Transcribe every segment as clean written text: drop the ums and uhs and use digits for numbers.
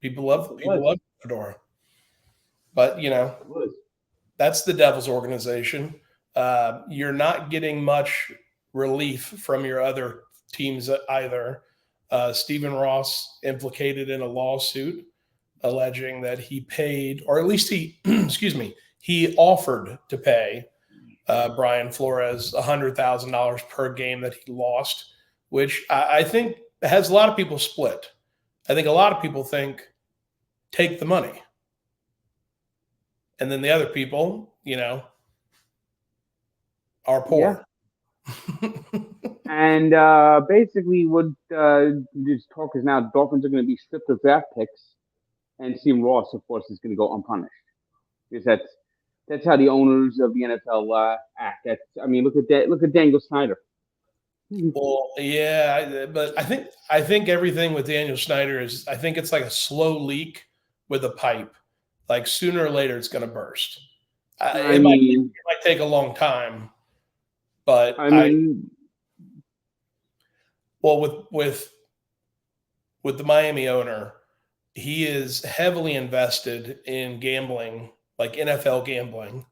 People It love was. Fedora. But It was. that's the devil's organization. You're not getting much relief from your other teams either. Stephen Ross implicated in a lawsuit alleging that he paid, or at least he, excuse me, he offered to pay Brian Flores $100,000 per game that he lost, which I think has a lot of people split. I think a lot of people think take the money, and then the other people, are Yeah. poor. And basically, what this talk is now, the Dolphins are going to be stripped of draft picks, and Stephen Ross, of course, is going to go unpunished because that's how the owners of the NFL act. That's, I mean, look at that. Look at Daniel Snyder. Well, yeah, but I think everything with Daniel Snyder is I think it's like a slow leak with a pipe. Like sooner or later, it's going to burst. I It might mean, take a long time, but I mean, well with the Miami owner, he is heavily invested in gambling, like NFL gambling.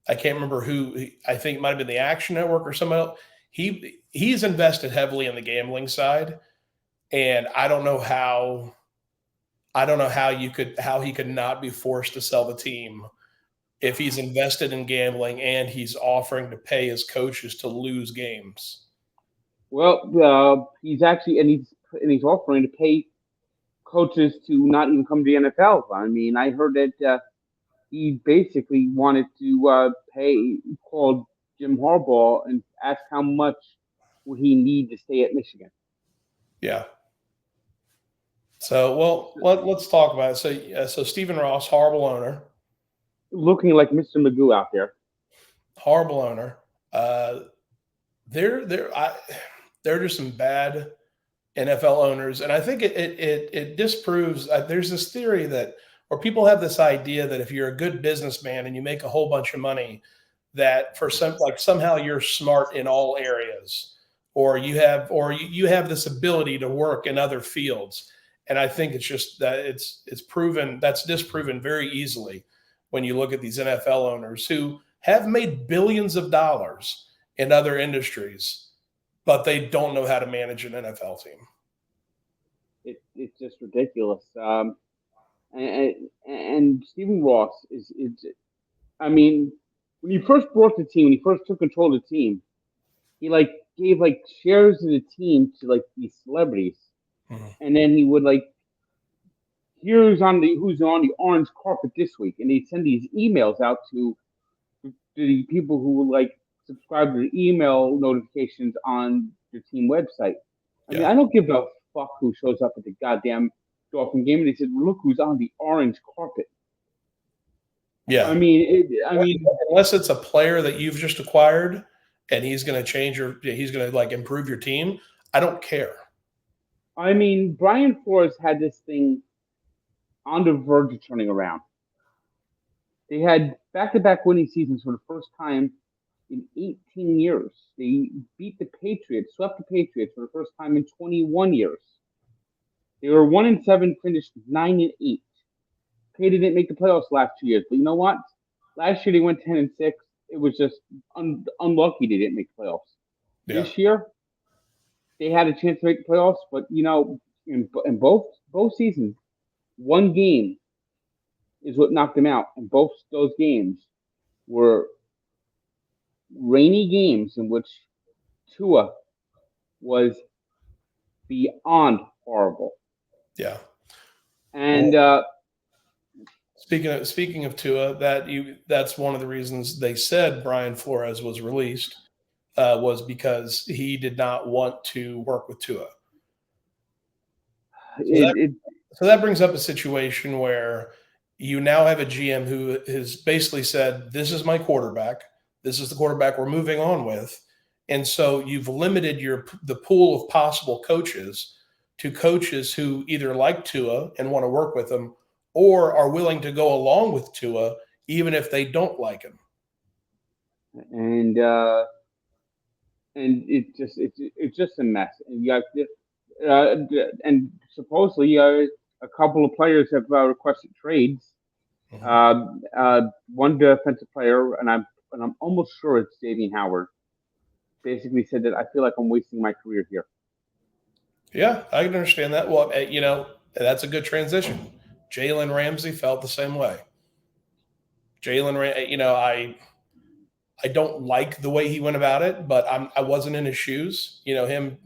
I can't remember who. I think it might have been the Action Network or someone else. He's invested heavily in the gambling side, and I don't know how. I don't know how he could not be forced to sell the team if he's invested in gambling and he's offering to pay his coaches to lose games. well, he's actually and he's offering to pay coaches to not even come to the NFL. I mean, I heard that he basically wanted to call Jim Harbaugh and ask how much would he need to stay at Michigan. Yeah. So, well, let's talk about it. So Stephen Ross, horrible owner, Looking like Mr. Magoo out there. horrible owner. Uh, there are just some bad NFL owners, and I think it disproves. There's this theory that, or people have this idea that if you're a good businessman and you make a whole bunch of money, that for some like somehow you're smart in all areas, or you have this ability to work in other fields. And I think it's just that it's proven that's disproven very easily when you look at these NFL owners who have made billions of dollars in other industries, but they don't know how to manage an NFL team. It's just ridiculous. And Stephen Ross is. I mean, when he first brought the team, when he first took control of the team, he like gave like shares of the team to like these celebrities, Mhm. and then he would like who's on the orange carpet this week, and he'd send these emails out to the people who would like subscribe to the email notifications on the team website. I mean, Yeah. I don't give a fuck who shows up at the goddamn Dolphin game, and they said, "Look who's on the orange carpet." I Yeah. mean, I mean, Unless it's a player that you've just acquired and he's going to he's going to like improve your team. I don't care. Brian Flores had this thing on the verge of turning around. They had back-to-back winning seasons for the first time in 18 years. They beat the Patriots, swept the Patriots for the first time in 21 years. They were 1-7, finished 9-8. Patriots didn't make the playoffs last 2 years, but you know what? Last year they went 10-6. It was just unlucky they didn't make the playoffs. Yeah. This year they had a chance to make the playoffs, but in both seasons, one game is what knocked them out, and both those games were rainy games in which Tua was beyond horrible. Yeah. And Well, speaking of Tua, that's one of the reasons they said Brian Flores was released was because he did not want to work with Tua. So that brings up a situation where you now have a GM who has basically said, "This is my quarterback. This is the quarterback we're moving on with," and so you've limited the pool of possible coaches to coaches who either like Tua and want to work with him, or are willing to go along with Tua even if they don't like him. and uh, and it's just a mess. And you got and supposedly a couple of players have requested trades. One defensive player, and I'm almost sure it's Xavier Howard, basically said that I feel like I'm wasting my career here. Yeah, I can understand that. Well, that's a good transition. Jalen Ramsey felt the same way. I don't like the way he went about it, but I wasn't in his shoes. Him,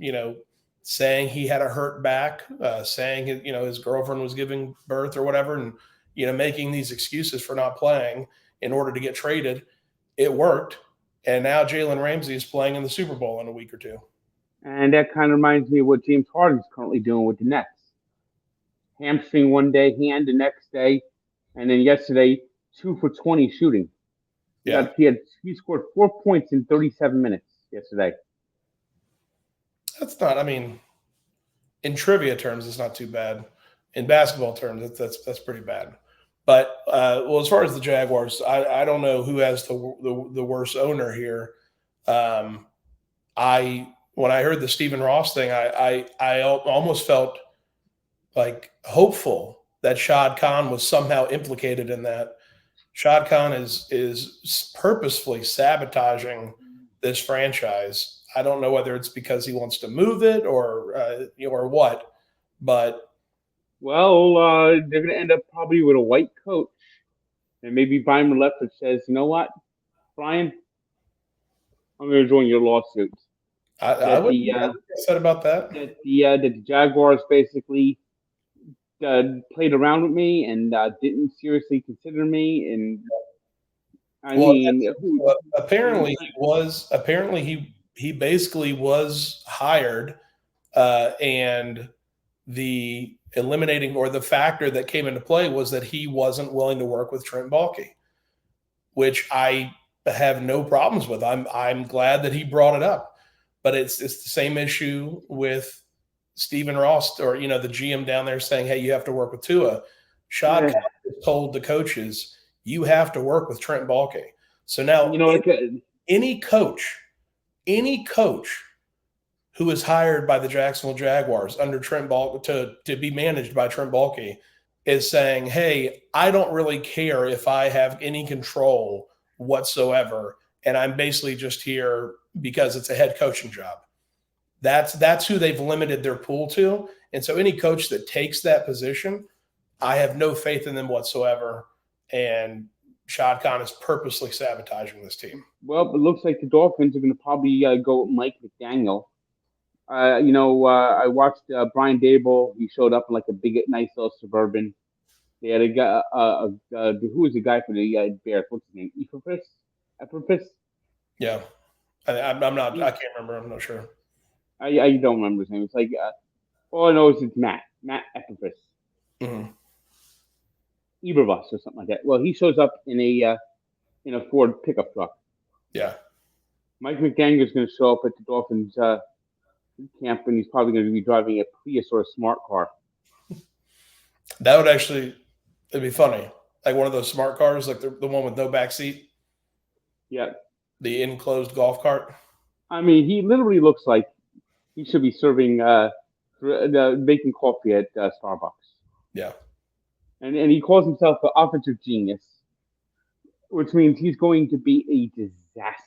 saying he had a hurt back, saying his girlfriend was giving birth or whatever, and making these excuses for not playing in order to get traded. It worked, and now Jalen Ramsey is playing in the Super Bowl in a week or two. And that kind of reminds me of what James Harden's currently doing with the Nets. Hamstring one day, hand the next day, and then yesterday 2 for 20 shooting. Yeah, he scored 4 points in 37 minutes yesterday. that's not. I mean, in trivia terms, it's not too bad. In basketball terms, that's pretty bad. But as far as the Jaguars, I don't know who has the worst owner here. When I heard the Stephen Ross thing, I almost felt like hopeful that Shad Khan was somehow implicated in that. Shad Khan is purposefully sabotaging this franchise. I don't know whether it's because he wants to move it or what, but they're going to end up probably with a white coach, and maybe Brian Leftwich says, "You know what, Brian, I'm going to join your lawsuit." I wouldn't be upset about that. That the Jaguars basically played around with me and didn't seriously consider me, and apparently he basically was hired, and the eliminating or the factor that came into play was that he wasn't willing to work with Trent Baalke, which I have no problems with. I'm glad that he brought it up, but it's the same issue with Stephen Ross or the GM down there saying, "Hey, you have to work with Tua." Shad Khan told the coaches, "You have to work with Trent Baalke." So now, any coach who is hired by the Jacksonville Jaguars under Trent Baalke to be managed by Trent Baalke is saying, "Hey, I don't really care if I have any control whatsoever, and I'm basically just here because it's a head coaching job." That's who they've limited their pool to. And so any coach that takes that position, I have no faith in them whatsoever. And Shad Khan is purposely sabotaging this team. Well, it looks like the Dolphins are going to probably go with Mike McDaniel. I watched Brian Dable. He showed up in like a big, nice little Suburban. They had a guy, who was the guy for the Bears? What's his name? Ephraim? Yeah. I'm not, I can't remember. I'm not sure. I don't remember his name. It's like, all I know is it's Matt Ephraim. Mm-hmm. Eberbus or something like that. Well, he shows up in a Ford pickup truck. Yeah. Mike McDaniel is going to show up at the Dolphins camp, and he's probably going to be driving a Prius or a smart car. That would it'd be funny. Like one of those smart cars, like the one with no back seat. Yeah. The enclosed golf cart. I mean, he literally looks like he should be serving making coffee at Starbucks. Yeah. And he calls himself an offensive genius, which means he's going to be a disaster.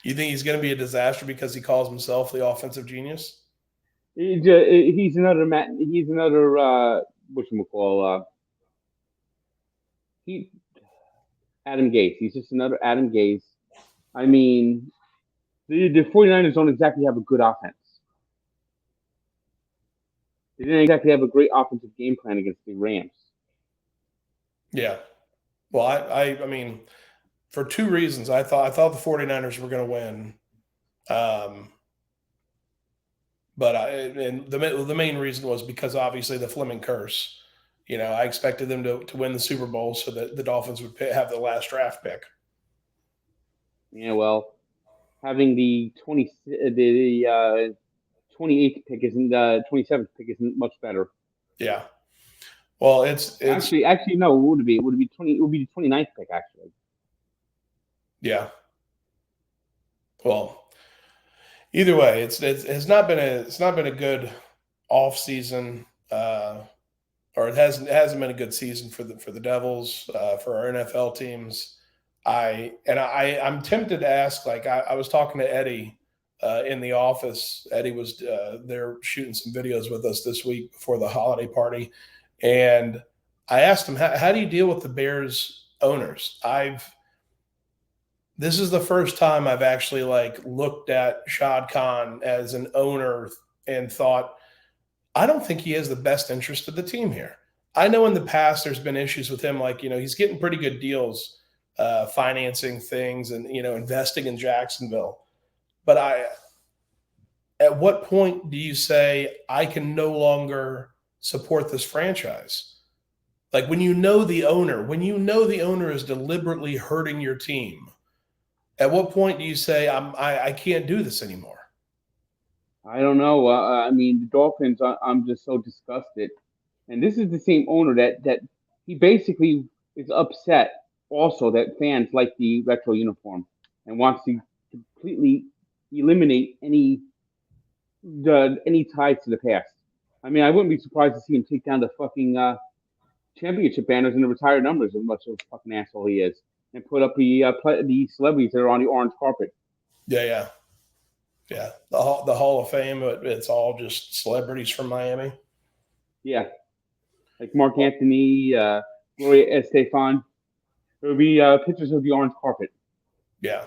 You think he's going to be a disaster because he calls himself the offensive genius? He's another whatchamacall, Adam Gase. He's just another Adam Gase. I mean, the 49ers don't exactly have a good offense. They didn't exactly have a great offensive game plan against the Rams. Yeah. Well, I mean, for two reasons. I thought the 49ers were going to win. But the main reason was because obviously the Fleming curse. I expected them to win the Super Bowl so that the Dolphins would have the last draft pick. Yeah, well, having the 28th pick isn't 27th pick isn't much better. Yeah. Well, it's actually no. What would it be? It would be the 29th pick actually. Yeah. Well, either way, it's not been a good off season, or it hasn't been a good season for the Devils, for our NFL teams. I'm tempted to ask. Like I was talking to Eddie in the office. Eddie was there shooting some videos with us this week before the holiday party, and I asked him, how do you deal with the Bears owners? This is the first time I've actually like looked at Shad Khan as an owner and thought, I don't think he has the best interest of the team here. I know in the past there's been issues with him, like, he's getting pretty good deals, financing things and, investing in Jacksonville. But at what point do you say, I can no longer support this franchise? Like when you know the owner is deliberately hurting your team, at what point do you say, I can't do this anymore? I don't know. I mean, the Dolphins. I'm just so disgusted. And this is the same owner that he basically is upset. Also, that fans like the retro uniform and wants to completely eliminate any ties to the past. I mean, I wouldn't be surprised to see him take down the fucking championship banners and the retired numbers, as much of a fucking asshole he is, and put up the celebrities that are on the orange carpet. Yeah, yeah. Yeah, the Hall of Fame, it's all just celebrities from Miami. Yeah, like Mark Anthony, Gloria Estefan. There would be pictures of the orange carpet. Yeah,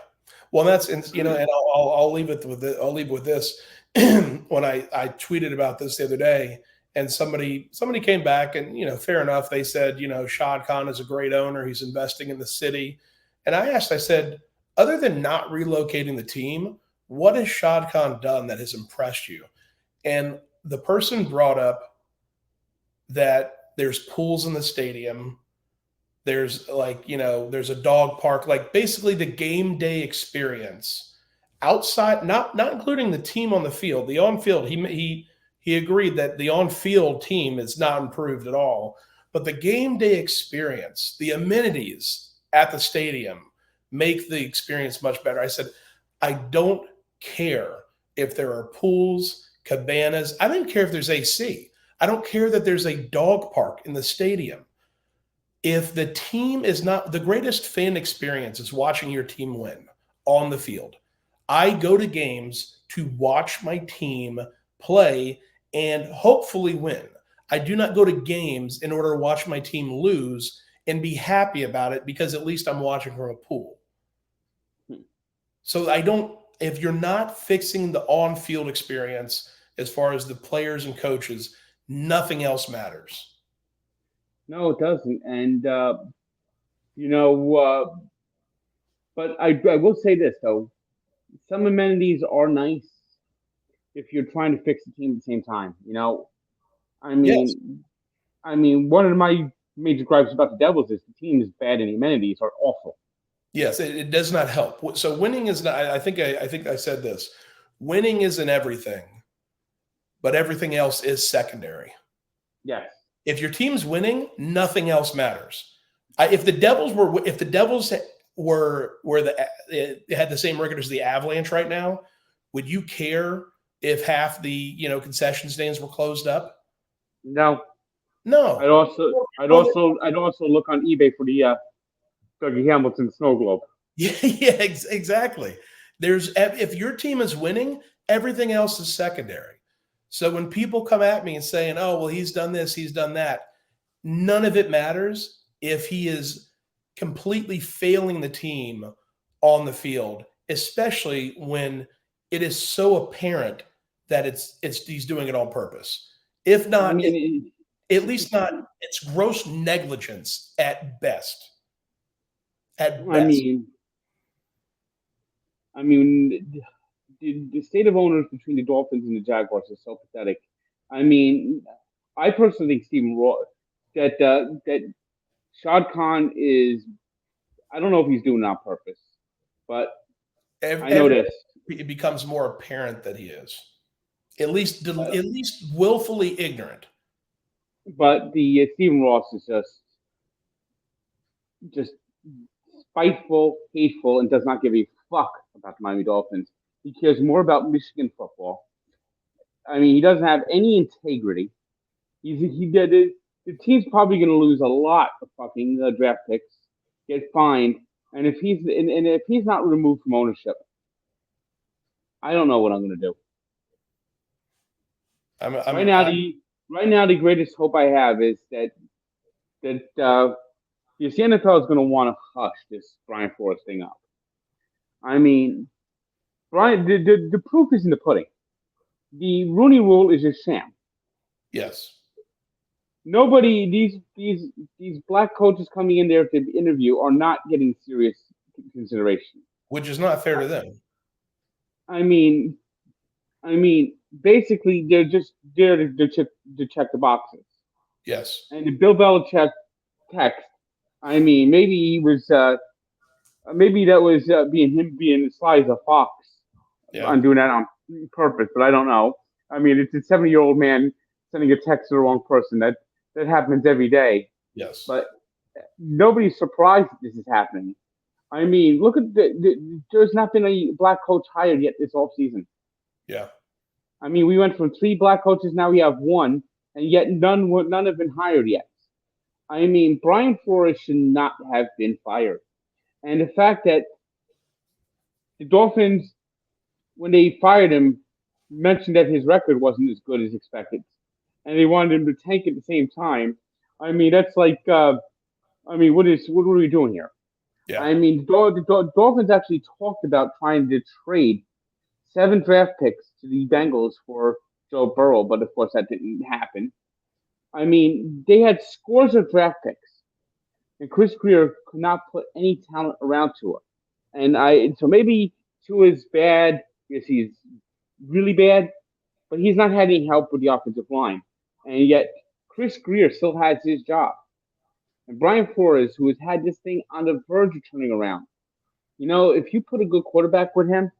well, and I'll leave it with I'll leave it with this. When I tweeted about this the other day, and somebody came back, and fair enough, they said Shad Khan is a great owner, he's investing in the city, and I said, other than not relocating the team, what has Shad Khan done that has impressed you? And the person brought up that there's pools in the stadium. There's there's a dog park, like basically the game day experience outside, not including the team on the field. The on field, he agreed that the on field team is not improved at all, but the game day experience, the amenities at the stadium make the experience much better. I said, I don't care if there are pools, cabanas. I don't care if there's AC. I don't care that there's a dog park in the stadium. If the team is not, the greatest fan experience is watching your team win on the field. I go to games to watch my team play and hopefully win. I do not go to games in order to watch my team lose and be happy about it because at least I'm watching from a pool. So if you're not fixing the on-field experience as far as the players and coaches, nothing else matters. No, it doesn't. And you know, but I will say this though: some amenities are nice if you're trying to fix the team at the same time. I Yes. mean, one of my major gripes about the Devils is the team is bad and the amenities are awful. Yes, it does not help. So winning is not. I think I said this. Winning isn't everything, but everything else is secondary. Yes. If your team's winning, nothing else matters. If the Devils had the same record as the Avalanche right now, would you care if half the concession stands were closed up? No. No. I'd also look on eBay for the Dougie Hamilton snow globe. Yeah, yeah, exactly. If your team is winning, everything else is secondary. So when people come at me and saying, "Oh, well, he's done this, he's done that," none of it matters if he is completely failing the team on the field, especially when it is so apparent that it's he's doing it on purpose. If I not, mean, at least not, it's gross negligence at best. At I best. mean, I mean, the state of owners between the Dolphins and the Jaguars is so pathetic. I mean, I personally think Stephen Roy that Shad Khan is. I don't know if he's doing it on purpose, but I know Every this. it becomes more apparent that he is at Uh, least willfully ignorant. but the Stephen Ross is just spiteful, hateful, and does not give a fuck about the Miami Dolphins. He cares more about Michigan football I mean, he doesn't have any integrity. He did it. The team's probably going to lose a lot of fucking draft picks, get fined, and if he's not removed from ownership, I don't know what I'm going to do. Right now, the greatest hope I have is that the NFL is going to want to hush this Brian Flores thing up. I mean, Brian, the proof is in the pudding. The Rooney Rule is a sham. Yes. Nobody, these black coaches coming in there to interview are not getting serious consideration. Which is not fair to them. I mean, basically they're just there to check the boxes. Yes. And the Bill Belichick text, I mean, maybe he was, maybe that was being sly as a fox on doing that on purpose, but I don't know. I mean, it's a 70-year-old man sending a text to the wrong person. That happens every day. Yes. But nobody's surprised that this is happening. I mean, look at there's not been a black coach hired yet this offseason. Yeah. I mean, we went from 3 black coaches, now we have 1, and yet none have been hired yet. I mean, Brian Flores should not have been fired. And the fact that the Dolphins, when they fired him, mentioned that his record wasn't as good as expected, and they wanted him to tank at the same time. I mean, that's like, what are we doing here? Yeah. I mean, the Dolphins actually talked about trying to trade 7 draft picks to the Bengals for Joe Burrow, but of course that didn't happen. I mean, they had scores of draft picks, and Chris Greer could not put any talent around Tua. So maybe Tua's bad because he's really bad, but he's not had any help with the offensive line. And yet, Chris Greer still has his job. And Brian Flores, who has had this thing on the verge of turning around, if you put a good quarterback with him,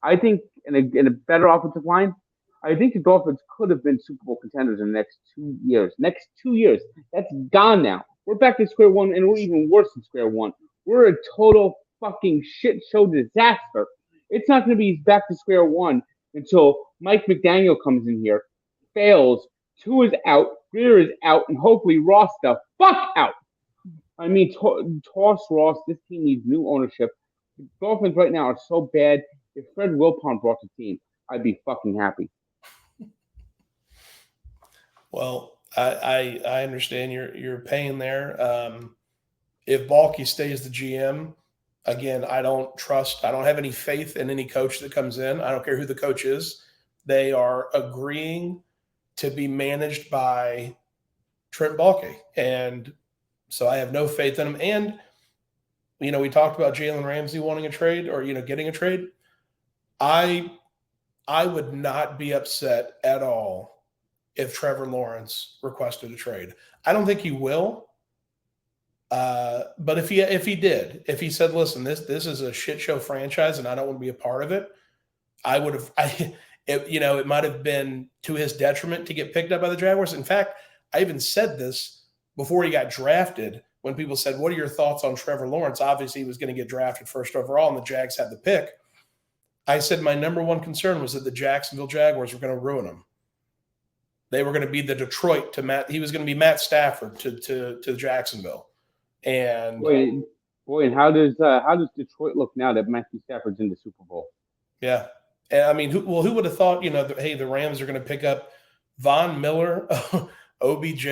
I think in a better offensive line, I think the Dolphins could have been Super Bowl contenders in the next 2 years. Next 2 years, that's gone now. We're back to square one, and we're even worse than square one. We're a total fucking shit show disaster. It's not going to be back to square one until Mike McDaniel comes in here, fails, Tua is out, Greer is out, and hopefully Ross the fuck out. I mean, toss Ross. This team needs new ownership. The Dolphins right now are so bad. If Fred Wilpon brought the team, I'd be fucking happy. Well, I understand your pain there. If Balky stays the GM, again, I don't have any faith in any coach that comes in. I don't care who the coach is. They are agreeing to be managed by Trent Balky. And so I have no faith in him. And, we talked about Jalen Ramsey wanting a trade or, getting a trade. I would not be upset at all if Trevor Lawrence requested a trade. I don't think he will. But if he said, listen, this is a shit show franchise and I don't want to be a part of it, it might have been to his detriment to get picked up by the Jaguars. In fact, I even said this before he got drafted when people said, what are your thoughts on Trevor Lawrence? Obviously, he was going to get drafted first overall and the Jags had the pick. I said my number one concern was that the Jacksonville Jaguars were going to ruin him. They were going to be the Detroit to Matt. He was going to be Matt Stafford to Jacksonville. And boy, and how does Detroit look now that Matthew Stafford's in the Super Bowl? Yeah, and I mean, who would have thought? The Rams are going to pick up Von Miller, OBJ,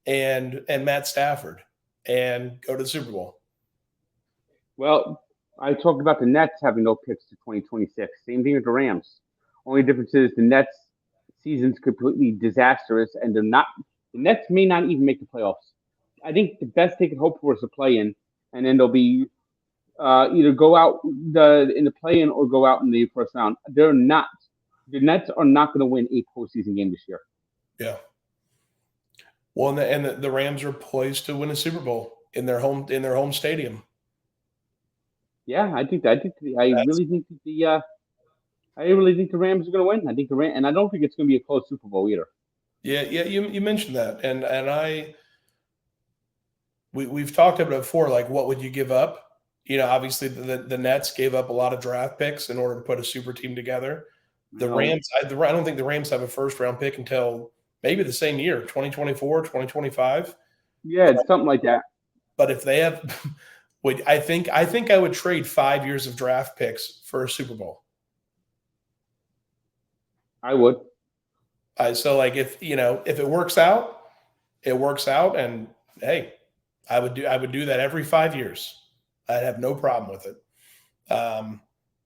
and Matt Stafford, and go to the Super Bowl. Well, I talked about the Nets having no picks to 2026. Same thing with the Rams. Only difference is the Nets season's completely disastrous, and the Nets may not even make the playoffs. I think the best they can hope for is a play-in, and then they'll be either go out in the play-in or go out in the first round. The Nets are not going to win a postseason game this year. Yeah. Well, and the Rams are poised to win a Super Bowl in their home stadium. Yeah, I really think the Rams are going to win. I think and I don't think it's going to be a close Super Bowl either. Yeah. You mentioned that, and we've talked about it before. Like, what would you give up? Obviously the Nets gave up a lot of draft picks in order to put a super team together. The Rams, I don't think the Rams have a first round pick until maybe the same year, 2024, 2025. Yeah, it's something like that. But if they have, I think I would trade 5 years of draft picks for a Super Bowl. I would. So like if it works out, it works out, and hey, I would do that every 5 years. I'd have no problem with it.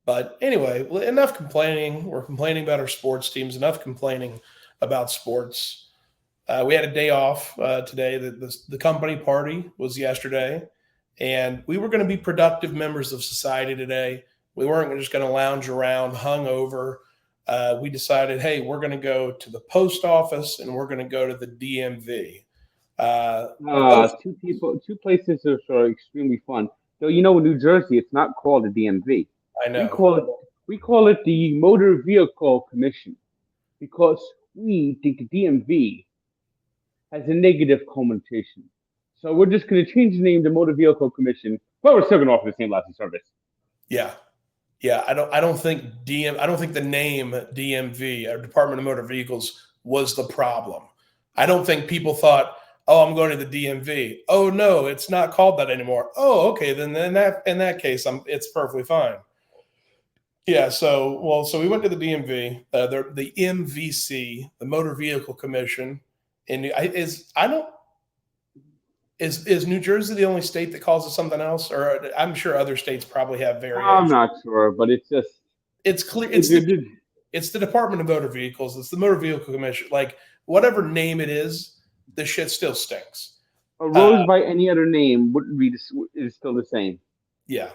But anyway, enough complaining. We're complaining about our sports teams. Enough complaining about sports. We had a day off today. The company party was yesterday, and we were going to be productive members of society today. We weren't just going to lounge around hungover. We decided, hey, we're going to go to the post office and we're going to go to the DMV. Two places that are extremely fun. So in New Jersey, it's not called the DMV. I know. We call it the Motor Vehicle Commission because we think the DMV has a negative connotation. So we're just going to change the name to Motor Vehicle Commission, but we're still going to offer the same license service. Yeah. I don't think the name DMV or Department of Motor Vehicles was the problem. I don't think people thought, oh, I'm going to the DMV. Oh no, it's not called that anymore. Oh, okay, then in that case, it's perfectly fine. Yeah, so we went to the DMV, the MVC, the Motor Vehicle Commission, and is New Jersey the only state that calls it something else, or I'm sure other states probably have variations. I'm not sure, but it's clear. It's the Department of Motor Vehicles. It's the Motor Vehicle Commission. Like whatever name it is, the shit still stinks. A rose by any other name wouldn't be is still the same. Yeah.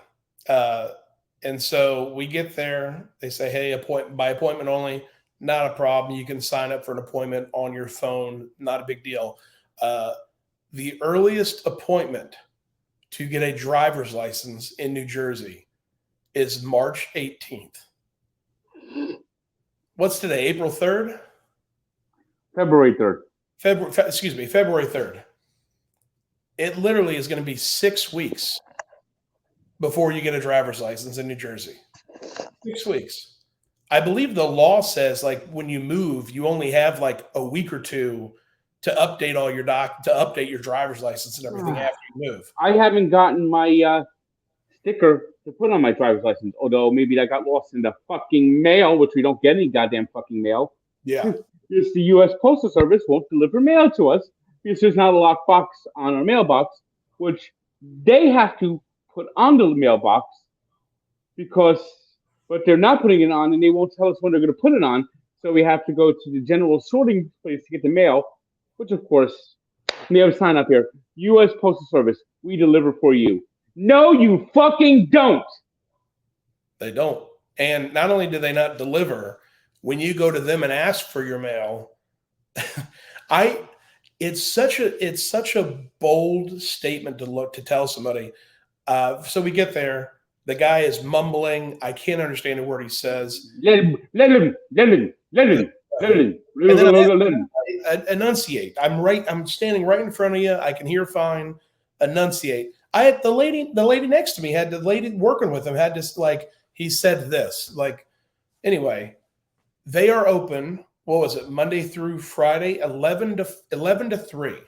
And so we get there. They say, hey, by appointment only. Not a problem. You can sign up for an appointment on your phone. Not a big deal. The earliest appointment to get a driver's license in New Jersey is March 18th. What's today? April 3rd? February 3rd. February 3rd. It literally is going to be 6 weeks before you get a driver's license in New Jersey. 6 weeks. I believe the law says like when you move, you only have like a week or two to update to update your driver's license and everything after you move. I haven't gotten my sticker to put on my driver's license, although maybe that got lost in the fucking mail, which we don't get any goddamn fucking mail. Yeah. It's the U.S. Postal Service won't deliver mail to us because there's not a lockbox on our mailbox, which they have to put on the mailbox but they're not putting it on and they won't tell us when they're going to put it on. So we have to go to the general sorting place to get the mail, which of course, we have a sign up here. U.S. Postal Service, we deliver for you. No, you fucking don't. They don't. And not only do they not deliver, when you go to them and ask for your mail, it's such a bold statement to tell somebody. So we get there. The guy is mumbling. I can't understand a word he says. Let him. Enunciate. I'm standing right in front of you. I can hear fine. Enunciate. I had the lady next to me the lady working with him had this he said this anyway. They are open. What was it? Monday through Friday, 11 to 3.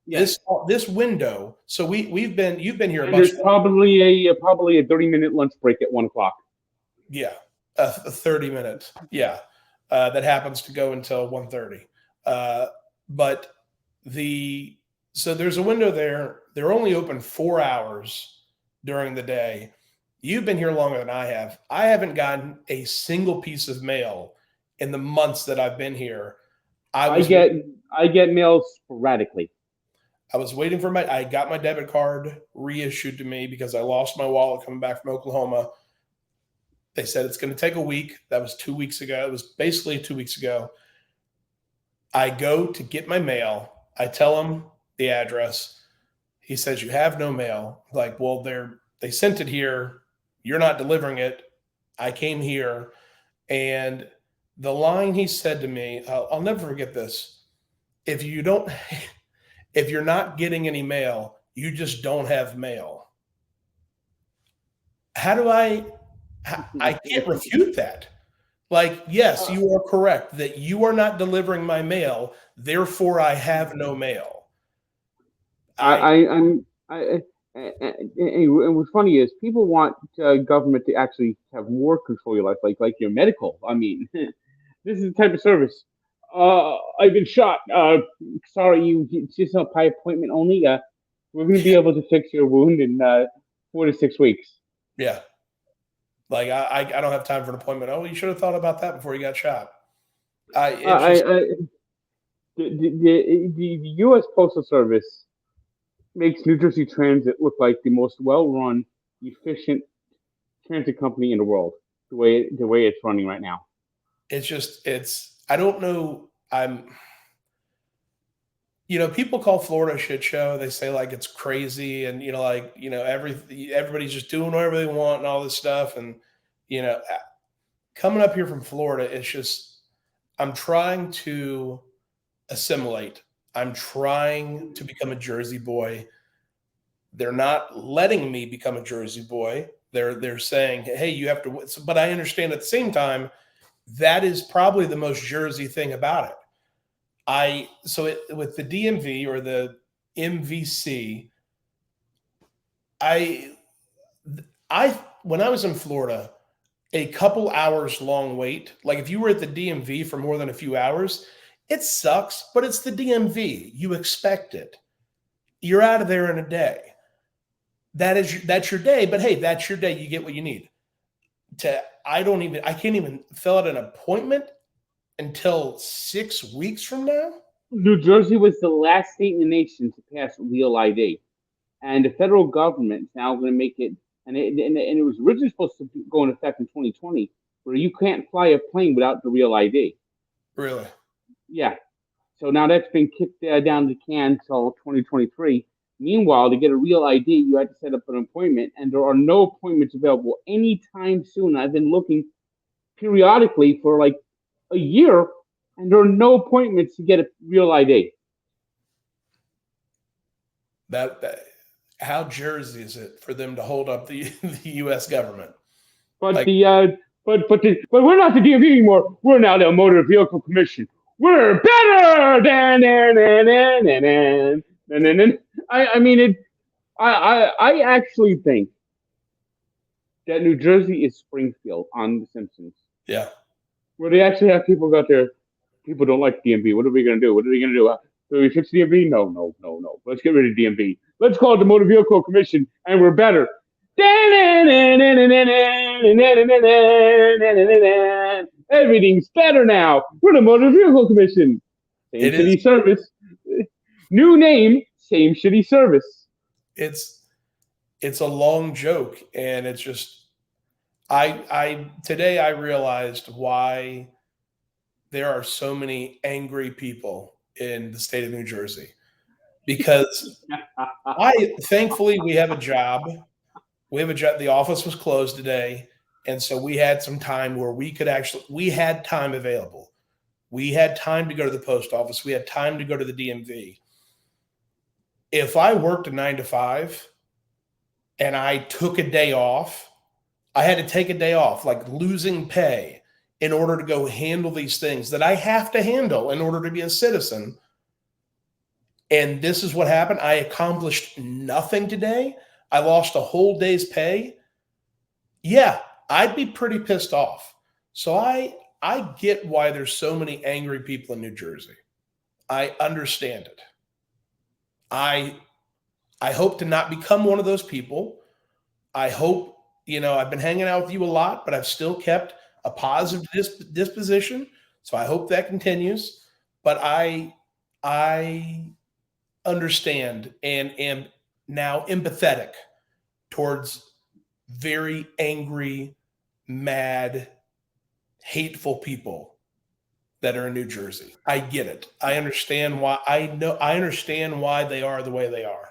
Yes. This window. So you've been here a bunch. There's probably a 30-minute lunch break at 1:00. Yeah, a 30 minutes. Yeah, that happens to go until 1:30. So there's a window there. They're only open 4 hours during the day. You've been here longer than I have. I haven't gotten a single piece of mail in the months that I've been here. I get mail sporadically. I was waiting for I got my debit card reissued to me because I lost my wallet coming back from Oklahoma. They said it's going to take a week. That was 2 weeks ago. It was basically 2 weeks ago. I go to get my mail. I tell him the address. He says, you have no mail. Well, they sent it here. You're not delivering it. I came here. And the line he said to me, I'll never forget this. If you're not getting any mail, you just don't have mail. I can't refute that. Like, yes, Uh, you are correct that you are not delivering my mail, therefore I have no mail. I, I I, I'm, and what's funny is people want government to actually have more control of your life, like your medical. I mean, this is the type of service. I've been shot. Sorry, it's just by appointment only. We're going to be able to fix your wound in 4 to 6 weeks. yeah, like I don't have time for an appointment. Oh, you should have thought about that before you got shot. It's just I the U.S. Postal Service makes New Jersey Transit look like the most well-run, efficient transit company in the world. The way it's running right now. it's I don't know. People call Florida a shit show. They say like it's crazy and like, everybody's just doing whatever they want and all this stuff. And, you know, coming up here from Florida, it's just I'm trying to assimilate. I'm trying to become a Jersey boy. They're not letting me become a Jersey boy. They're saying, "Hey, you have to." But I understand at the same time that is probably the most Jersey thing about it. With the DMV or the MVC, I I when I was in Florida, a couple hours long wait. Like if you were at the DMV for more than a few hours, it sucks, but it's the DMV. You expect it. You're out of there in a day. That's your day, but hey, that's your day. You get what you need. I can't even fill out an appointment until 6 weeks from now. New Jersey was the last state in the nation to pass real ID, and the federal government is now going to make it. And it was originally supposed to go into effect in 2020, where you can't fly a plane without the real ID. Really? Yeah. So now that's been kicked down the can until 2023. Meanwhile, to get a real ID, you had to set up an appointment, and there are no appointments available anytime soon. I've been looking periodically for like a year, and there are no appointments to get a real ID. That how Jersey is it for them to hold up the the U.S. government? But Like the but we're not the DMV anymore. We're now the Motor Vehicle Commission. We're better than. I mean it. I actually think that New Jersey is Springfield on The Simpsons, yeah, where they actually have people go out there. People don't like DMV. What are we going to do? What are we going to do? Do we fix DMV? No, no, no, no. Let's get rid of DMV. Let's call it the Motor Vehicle Commission, and we're better. Everything's better now. We're the Motor Vehicle Commission. Same it is. shitty service. New name, same shitty service. It's it's a long joke, and it's just I today I realized why there are so many angry people in the state of New Jersey because I thankfully we have a job. We have a job. The office was closed today, and so we had some time where we had time available. We had time to go to the post office. We had time to go to the DMV. If I worked a 9 to 5 and I took a day off, I had to take a day off, like losing pay in order to go handle these things that I have to handle in order to be a citizen. And this is what happened. I accomplished nothing today. I lost a whole day's pay. Yeah, I'd be pretty pissed off. So I get why there's so many angry people in New Jersey. I understand it. I I hope to not become one of those people. I hope, I've been hanging out with you a lot, but I've still kept a positive disposition. So I hope that continues. But I understand and am now empathetic towards very angry, mad, hateful people that are in New Jersey. I get it. I understand why. I understand why they are the way they are.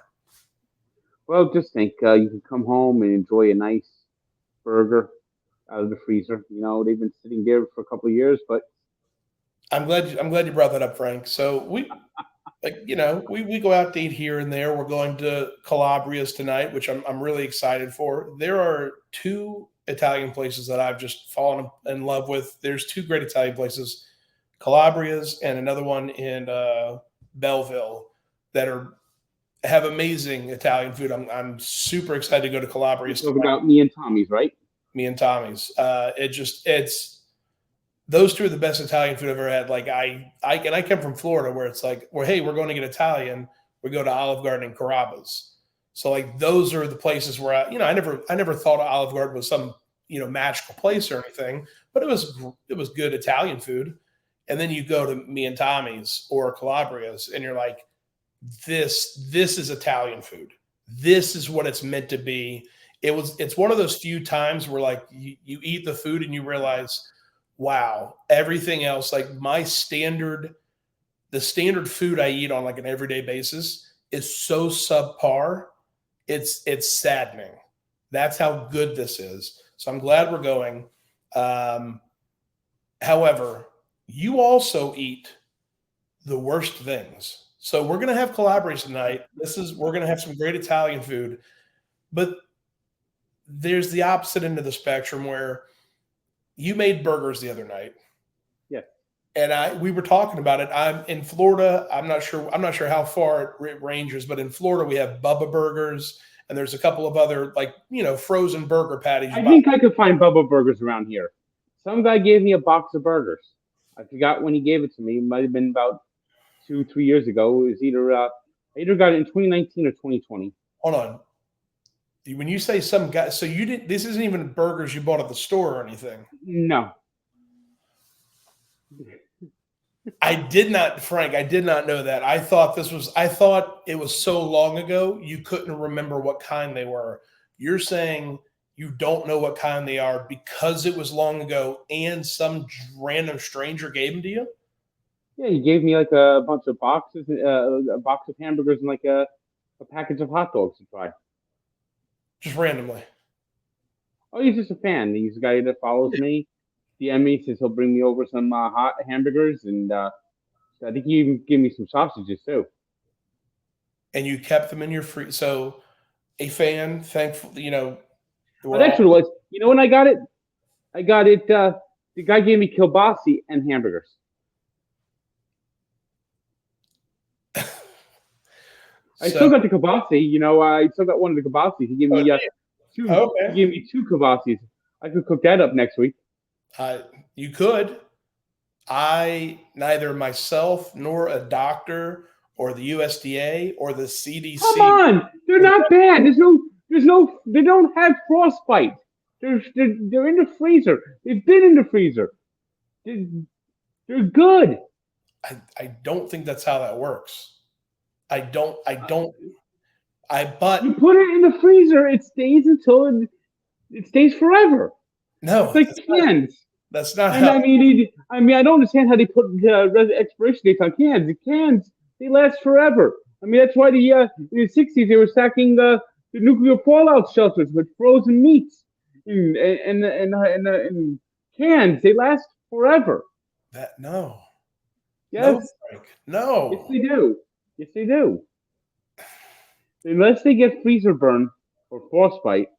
Well, just think you can come home and enjoy a nice burger out of the freezer. They've been sitting there for a couple of years, but I'm glad you brought that up, Frank. So we go out to eat here and there. We're going to Calabria's tonight, which I'm really excited for. There are two Italian places that I've just fallen in love with. There's two great Italian places, Calabria's and another one in Belleville, that have amazing Italian food. I'm super excited to go to Calabria's. Talking about me and Tommy's, right? Me and Tommy's. It's those two are the best Italian food I've ever had. Like I come from Florida, where it's like, well, hey, we're going to get Italian. We go to Olive Garden and Carrabba's. So like those are the places where I never thought Olive Garden was some magical place or anything, but it was good Italian food. And then you go to Me and Tommy's or Calabria's, and you're like, this is Italian food. This is what it's meant to be. It's one of those few times where like you eat the food and you realize, wow, everything else, like the standard food I eat on like an everyday basis is so subpar. It's saddening. That's how good this is. So I'm glad we're going. However, you also eat the worst things. So we're going to have Calabri's tonight. We're going to have some great Italian food, but there's the opposite end of the spectrum where you made burgers the other night. Yeah. And we were talking about it. I'm in Florida. I'm not sure how far it ranges, but in Florida we have Bubba Burgers, and there's a couple of other frozen burger patties. I think I could find Bubba Burgers around here. Some guy gave me a box of burgers. I forgot when he gave it to me. It might have been about 2-3 years ago. It was I either got it in 2019 or 2020. Hold on. When you say some guy, so you didn't. This isn't even burgers you bought at the store or anything. No. I did not, Frank. I did not know that. I thought it was so long ago you couldn't remember what kind they were. You're saying you don't know what kind they are because it was long ago and some random stranger gave them to you? Yeah, he gave me like a bunch of boxes, a box of hamburgers, and like a package of hot dogs to try. Just randomly. Oh, he's just a fan. He's a guy that follows me. DM me, says he'll bring me over some hot hamburgers, and I think he even gave me some sausages too. And you kept them in your free. So, a fan, thankful, Oh, that's what it was. You know when I got it? The guy gave me kielbasi and hamburgers. I still got the kielbasi. I still got one of the kielbasi. He gave me two. Okay. He gave me 2 kielbasis. I could cook that up next week. You could. Neither myself nor a doctor or the USDA or the CDC. Come on, they're not bad. They don't have frostbite. They're in the freezer. They've been in the freezer. They're good. I don't think that's how that works. But you put it in the freezer, it stays until it stays forever. No, it's like cans. That's not. And how, I don't understand how they put expiration dates on cans. The cans, they last forever. That's why in the 60s they were stacking the nuclear fallout shelters with frozen meats and cans. They last forever. No. Yes. No. Yes, they do. Yes, they do. Unless they get freezer burn or frostbite,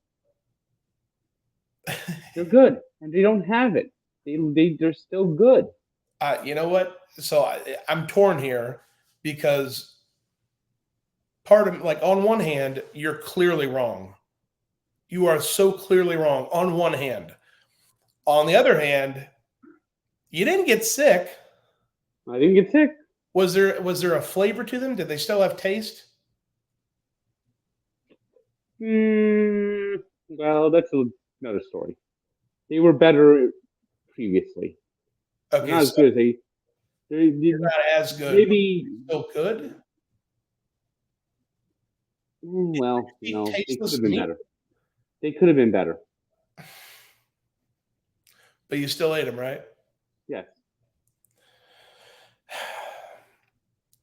they're good, and they don't have it. They're still good. You know what? So I'm torn here because part of on one hand, you're clearly wrong. You are so clearly wrong on one hand. On the other hand, you didn't get sick. I didn't get sick. Was there a flavor to them? Did they still have taste? Well, that's another story. They were better previously. Okay, not as good as they're not as good. Maybe still good. Well, no, they could have been better. They could have been better. But you still ate them, right? Yes.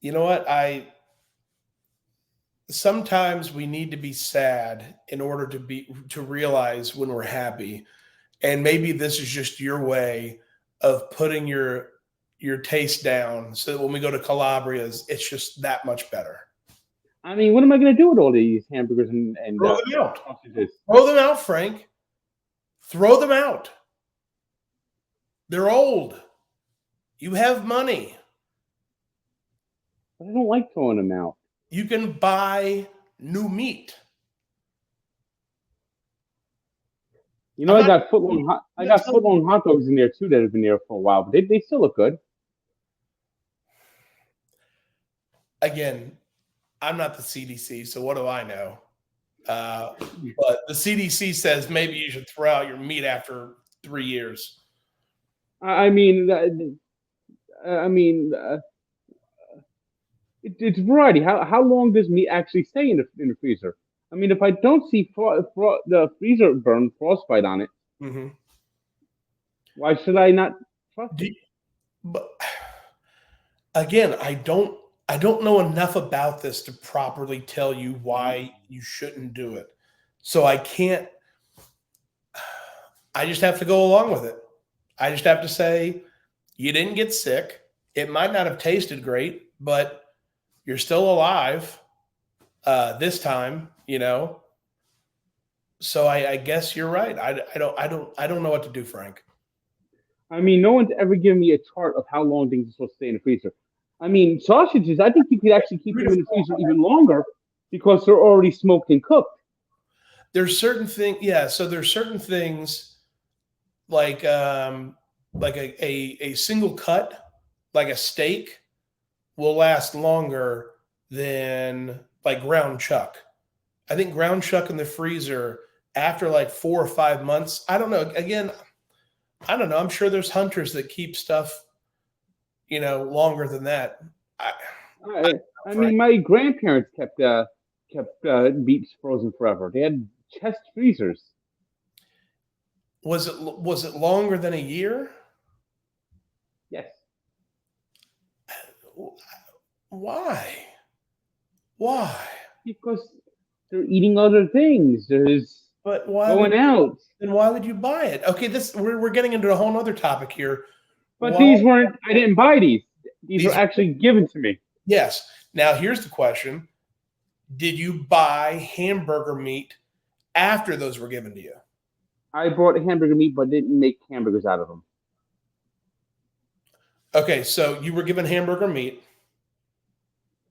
You know what? Sometimes we need to be sad in order to realize when we're happy. And maybe this is just your way of putting your taste down so that when we go to Calabria's, it's just that much better. What am I going to do with all these hamburgers and throw them out? sausages? Throw them out, Frank. Throw them out. They're old. You have money. But I don't like throwing them out. You can buy new meat. You know, I got foot-long hot dogs in there too that have been there for a while, but they still look good. Again, I'm not the CDC, so what do I know? But the CDC says maybe you should throw out your meat after 3 years. It's variety. How long does meat actually stay in the freezer? I mean, if I don't see the freezer burn frostbite on it, Mm-hmm. why should I not trust it? But again, I don't know enough about this to properly tell you why you shouldn't do it. So I can't. I just have to go along with it. I just have to say you didn't get sick. It might not have tasted great, but you're still alive this time, you know. So I guess you're right. I don't know what to do, Frank. I mean, no one's ever given me a chart of how long things are supposed to stay in the freezer. I mean, sausages, I think you could actually keep them in the freezer even longer because they're already smoked and cooked. There's certain things, yeah. So there's certain things like a single cut, like a steak, will last longer than like ground chuck. I think ground chuck in the freezer after like 4 or 5 months. I don't know. Again, I don't know. I'm sure there's hunters that keep stuff, you know, longer than that. I mean, my grandparents kept meats frozen forever. They had chest freezers. Was it longer than a year? Yes. Why? Why? Because they're eating other things. There's But why going out. Then why would you buy it? Okay, we're getting into a whole other topic here. But Why- these weren't. I didn't buy these. These were actually given to me. Yes. Now here's the question: did you buy hamburger meat after those were given to you? I bought hamburger meat, but didn't make hamburgers out of them. Okay, so you were given hamburger meat.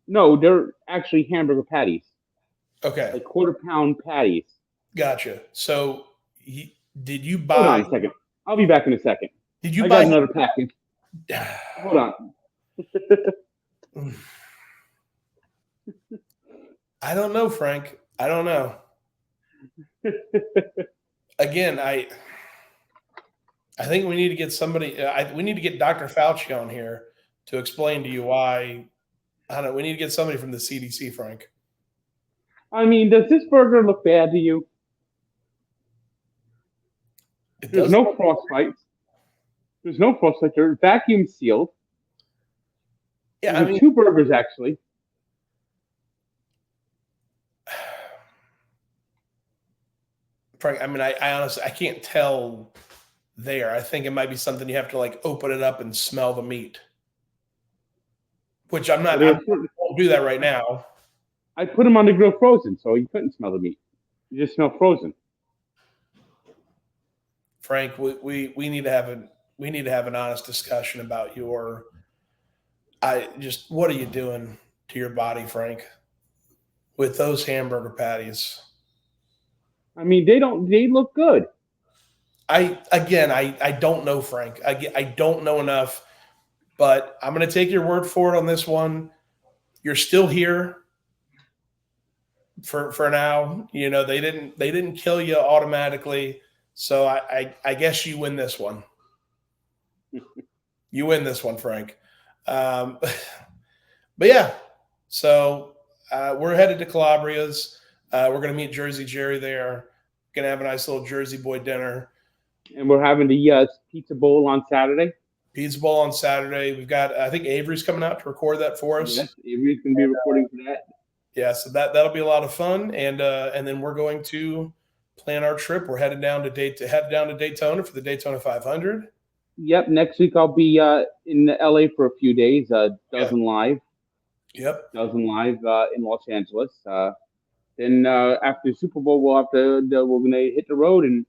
No, they're actually hamburger patties, Okay, like quarter-pound patties. gotcha. So did you Hold buy? on a second. I'll be back in a second. Did you I buy got another package. Hold on. I don't know, Frank. I don't know. Again, I think we need to get somebody. We need to get Dr. Fauci on here to explain to you why. I don't know. We need to get somebody from the CDC, Frank. I mean, does this burger look bad to you? There's no frostbite. There's no frostbite. They're vacuum sealed. Yeah, There's 2 burgers actually. Frank, I mean, I honestly I can't tell there. I think it might be something you have to like open it up and smell the meat, which I won't do that right now. I put them on the grill frozen, so you couldn't smell the meat. You just smell frozen. Frank, we need to have an honest discussion about what are you doing to your body, Frank, with those hamburger patties? I mean, they look good. I don't know, Frank. I don't know enough, but I'm going to take your word for it on this one. You're still here for now. You know, they didn't kill you automatically. So I guess you win this one. You win this one, Frank. But yeah, so we're headed to Calabria's. We're going to meet Jersey Jerry there. Going to have a nice little Jersey boy dinner. And we're having the pizza bowl on Saturday. Pizza bowl on Saturday. We've got, I think Avery's coming out to record that for us. Yes, Avery's going to be recording for that. Yeah, so that'll be a lot of fun. And then we're going to plan our trip. We're headed down to Daytona for the Daytona 500. Yep. Next week I'll be in LA for a few days. Dozen Live. Yep. Dozen Live in Los Angeles. Then after the Super Bowl, we're gonna hit the road and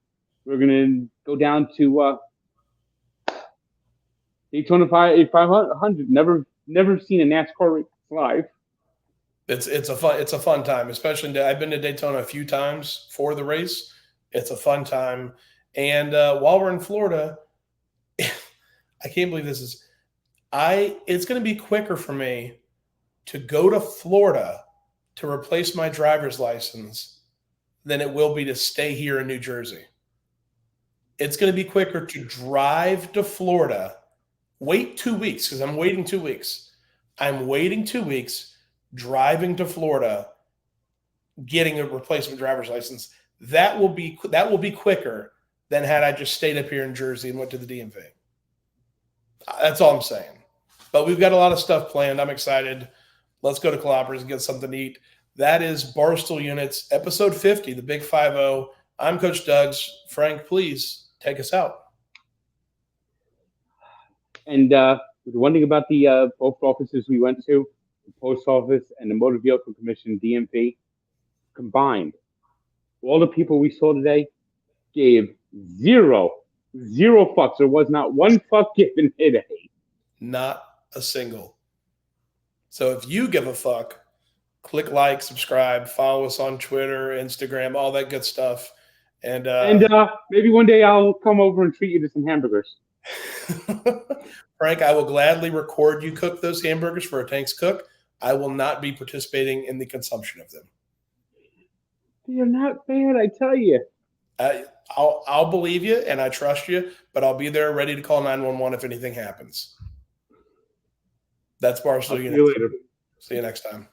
We're gonna go down to Daytona 500. Never seen a NASCAR race live. It's a fun time, especially I've been to Daytona a few times for the race. It's a fun time, and while we're in Florida, I can't believe this is. It's going to be quicker for me to go to Florida to replace my driver's license than it will be to stay here in New Jersey. It's going to be quicker to drive to Florida, wait 2 weeks because I'm waiting 2 weeks. I'm waiting 2 weeks, driving to Florida, getting a replacement driver's license. That will be quicker than had I just stayed up here in Jersey and went to the DMV. That's all I'm saying. But we've got a lot of stuff planned. I'm excited. Let's go to Cloppers and get something to eat. That is Barstool Units, episode 50, the Big 5-0. I'm Coach Doug's. Frank, please take us out. And the one thing about the both offices we went to, the Post Office and the Motor Vehicle Commission, DMV, combined, all the people we saw today gave zero fucks. There was not one fuck given today. Not a single. So if you give a fuck, click like, subscribe, follow us on Twitter, Instagram, all that good stuff. And maybe one day I'll come over and treat you to some hamburgers. Frank, I will gladly record you cook those hamburgers for a Tanks Cook. I will not be participating in the consumption of them. They're not bad, I tell you. I'll believe you and I trust you, but I'll be there ready to call 911 if anything happens. That's Barstool Units. See you later. See you next time.